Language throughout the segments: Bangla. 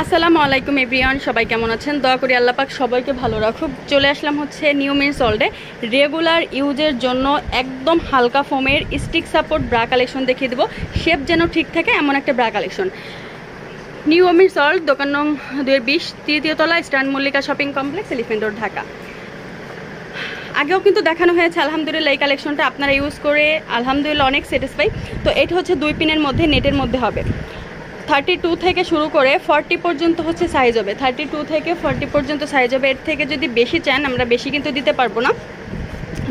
আসসালামু আলাইকুম এভরিওয়ান, সবাই কেমন আছেন? দয়া করে আল্লাহ পাক সবাইকে ভালো রাখুক। চলে আসলাম হচ্ছে নিউ মিন্স ওয়ার্ল্ডে রেগুলার ইউজের জন্য একদম হালকা ফোমের স্টিক সাপোর্ট ব্রা কালেকশন দেখিয়ে দেবো। শেপ যেন ঠিক থাকে এমন একটা bra collection. New men's world, দোকান নং 220, তৃতীয় তলা, স্টান Mallika shopping complex, Elephant Road, Dhaka. আগেও কিন্তু দেখানো হয়েছে আলহামদুলিল্লাহ। এই কালেকশনটা আপনারা ইউজ করে আলহামদুলিল্লাহ অনেক স্যাটিসফাই। তো এটা হচ্ছে 2 পিনের মধ্যে, নেটের মধ্যে হবে। 32 থেকে শুরু করে 40 পর্যন্ত হচ্ছে সাইজ হবে। 32 থেকে 40 পর্যন্ত সাইজ হবে। এর থেকে যদি বেশি চান আমরা বেশি কিন্তু দিতে পারবো না।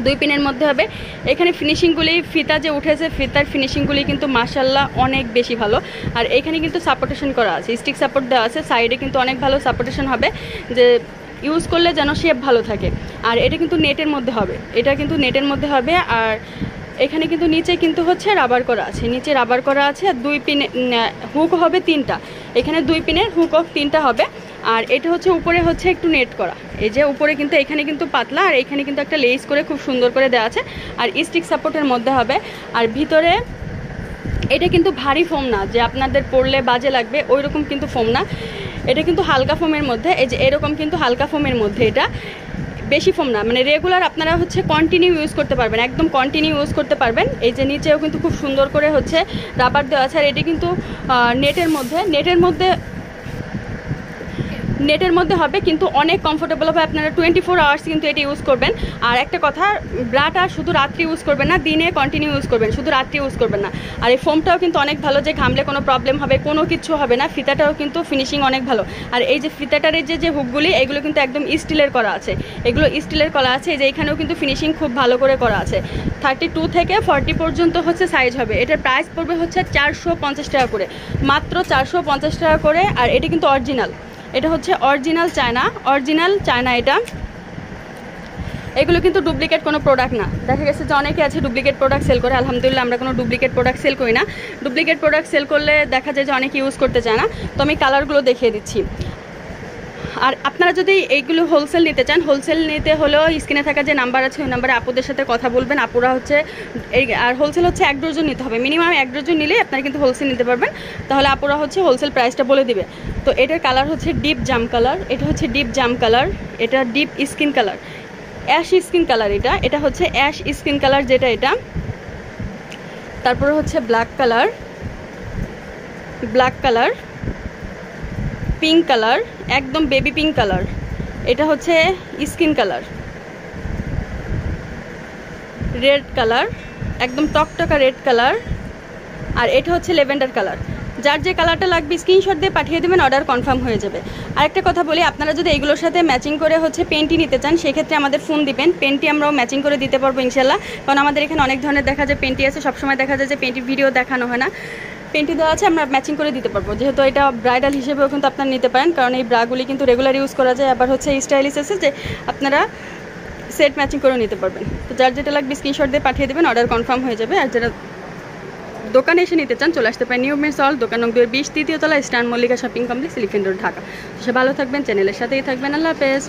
2 পিনের মধ্যে হবে। এখানে ফিনিশিংগুলি, ফিতা যে উঠেছে ফিতার ফিনিশিংগুলি কিন্তু মাশাল্লাহ অনেক বেশি ভালো। আর এখানে কিন্তু সাপোর্টেশন করা আছে, স্টিক সাপোর্ট দেওয়া আছে। সাইডে কিন্তু অনেক ভালো সাপোর্টেশন হবে, যে ইউজ করলে যেন শেপ ভালো থাকে। আর এটা কিন্তু নেটের মধ্যে হবে, এটা কিন্তু নেটের মধ্যে হবে। আর এখানে কিন্তু নিচে কিন্তু হচ্ছে রাবার করা আছে, নিচে রাবার করা আছে। আর 2 পিনে হুক হবে 3টা, এখানে 2 পিনের হুক 3টা হবে। আর এটা হচ্ছে উপরে হচ্ছে একটু নেট করা, এই যে উপরে কিন্তু এখানে কিন্তু পাতলা, আর এখানে কিন্তু একটা লেস করে খুব সুন্দর করে দেওয়া আছে। আর স্টিক সাপোর্টের মধ্যে হবে। আর ভিতরে এটা কিন্তু ভারী ফোম না যে আপনাদের পরলে বাজে লাগবে, ওই রকম কিন্তু ফোম না। এটা কিন্তু হালকা ফোমের মধ্যে, এই যে এরকম কিন্তু হালকা ফোমের মধ্যে, এটা বেশি ফোম না। মানে রেগুলার আপনারা হচ্ছে কন্টিনিউ ইউজ করতে পারবেন, একদম কন্টিনিউ ইউজ করতে পারবেন। এই যে নিচেও কিন্তু খুব সুন্দর করে হচ্ছে রাবার দেওয়া আছে। আর এটি কিন্তু নেটের মধ্যে হবে, কিন্তু অনেক কমফোর্টেবল হবে। আপনারা 24 আওয়ার্স কিন্তু এটি ইউজ করবেন। আর একটা কথা, ব্রাটা শুধু রাত্রি ইউজ করবেন না, দিনে কন্টিনিউ ইউজ করবেন, শুধু রাত্রি ইউজ করবেন না। আর এই ফোমটাও কিন্তু অনেক ভালো, যে ঘামলে কোনো প্রবলেম হবে কোনো কিছু হবে না। ফিতাটাও কিন্তু ফিনিশিং অনেক ভালো। আর এই যে ফিতাটার যে হুকগুলি, এগুলো কিন্তু একদম স্টিলের করা আছে, এগুলো স্টিলের করা আছে। এই যে এখানেও কিন্তু ফিনিশিং খুব ভালো করে করা আছে। 32 থেকে 40 পর্যন্ত হচ্ছে সাইজ হবে। এটার প্রাইস পড়বে হচ্ছে 450 টাকা করে, মাত্র 450 টাকা করে। আর এটা কিন্তু অরিজিনাল, এটা হচ্ছে অরিজিনাল চায়না। এটা এগুলো কিন্তু ডুপ্লিকেট কোনো প্রোডাক্ট না। দেখা গেছে যে অনেকে আছে ডুপ্লিকেট প্রোডাক্ট সেল করে, আলহামদুলিল্লাহ আমরা কোনো ডুপ্লিকেট প্রোডাক্ট সেল করি না। ডুপ্লিকেট প্রোডাক্ট সেল করলে দেখা যায় যে অনেকে ইউজ করতে চায় না। তো আমি কালারগুলো দেখিয়ে দিচ্ছি। আর আপনারা যদি এইগুলো হোলসেল নিতে চান, হোলসেল নিতে হলেও স্ক্রিনে থাকা যে নাম্বার আছে ওই নাম্বারে আপুদের সাথে কথা বলবেন। আপুরা হচ্ছে আর হোলসেল হচ্ছে 1 ডজন নিতে হবে, মিনিমাম 1 ডজন নিলে আপনারা কিন্তু হোলসেল নিতে পারবেন। তাহলে আপুরা হচ্ছে হোলসেল প্রাইসটা বলে দিবে। তো এটার কালার হচ্ছে ডিপ জাম কালার, এটা হচ্ছে ডিপ জাম কালার, এটা deep skin colour, ash skin colour. এটা হচ্ছে অ্যাশ স্কিন কালার যেটা, এটা। তারপরে হচ্ছে ব্ল্যাক কালার, পিঙ্ক কালার, একদম বেবি পিঙ্ক কালার। এটা হচ্ছে স্কিন কালার, রেড কালার, একদম টকটকা রেড কালার। আর এটা হচ্ছে ল্যাভেন্ডার কালার। যার যে কালারটা লাগবে স্ক্রিনশট দিয়ে পাঠিয়ে দেবেন, অর্ডার কনফার্ম হয়ে যাবে। আরেকটা কথা বলি, আপনারা যদি এইগুলোর সাথে ম্যাচিং করে হচ্ছে পেন্টি নিতে চান, সেক্ষেত্রে আমাদের ফোন দিবেন, পেন্টি আমরাও ম্যাচিং করে দিতে পারবো ইনশাল্লাহ। কারণ আমাদের এখানে অনেক ধরনের দেখা যায় পেন্টি আছে, সবসময় দেখা যায় যে পেন্টি ভিডিও দেখানো হয় না। পেন্টি দেওয়া আছে, আমরা ম্যাচিং করে দিতে পারবো। যেহেতু এটা ব্রাইডাল হিসেবেও কিন্তু আপনারা নিতে পারেন, কারণ এই ব্রাগুলি কিন্তু রেগুলার ইউজ করা যায়। আবার হচ্ছে স্টাইলিশ আছে যে আপনারা সেট ম্যাচিং করে নিতে পারবেন। তো যার যেটা লাগবে স্ক্রিনশট দিয়ে পাঠিয়ে দেবেন, অর্ডার কনফার্ম হয়ে যাবে। আর যারা দোকানে এসে নিতে চান চলে আসতে পারেন নিউ মিন্স ওয়ার্ল্ড, দোকান নং 220, তৃতীয় তলা, স্টান Mallika shopping complex, Elephant Road, Dhaka. সে ভালো থাকবেন, চ্যানেলের সাথেই থাকবেন। আল্লাহ হাফেজ।